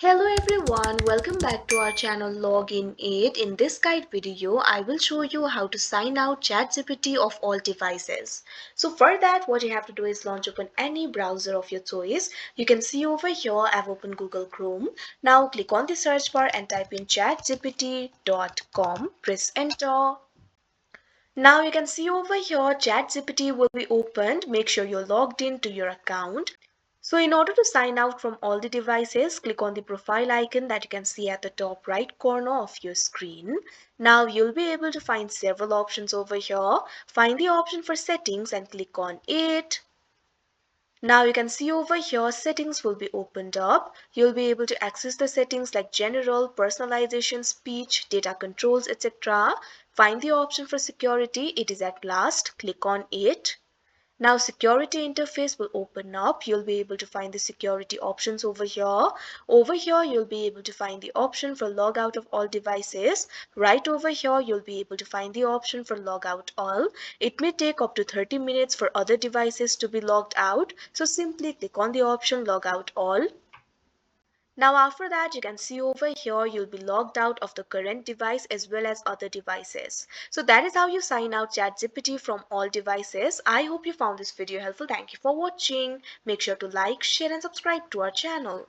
Hello everyone, welcome back to our channel Login 8. In this guide video, I will show you how to sign out ChatGPT of all devices. So for that, what you have to do is launch open any browser of your choice. You can see over here, I've opened Google Chrome. Now click on the search bar and type in chatgpt.com. Press enter. Now you can see over here ChatGPT will be opened. Make sure you're logged into your account. So in order to sign out from all the devices, click on the profile icon that you can see at the top right corner of your screen. Now you'll be able to find several options over here. Find the option for settings and click on it. Now you can see over here settings will be opened up. You'll be able to access the settings like general, personalization, speech, data controls, etc. Find the option for security. It is at last. Click on it. Now security interface will open up. You'll be able to find the security options over here. Over here you'll be able to find the option for log out of all devices. Right over here you'll be able to find the option for log out all. It may take up to 30 minutes for other devices to be logged out. So simply click on the option log out all. Now after that you can see over here you'll be logged out of the current device as well as other devices. So that is how you sign out ChatGPT from all devices. I hope you found this video helpful. Thank you for watching. Make sure to like, share and subscribe to our channel.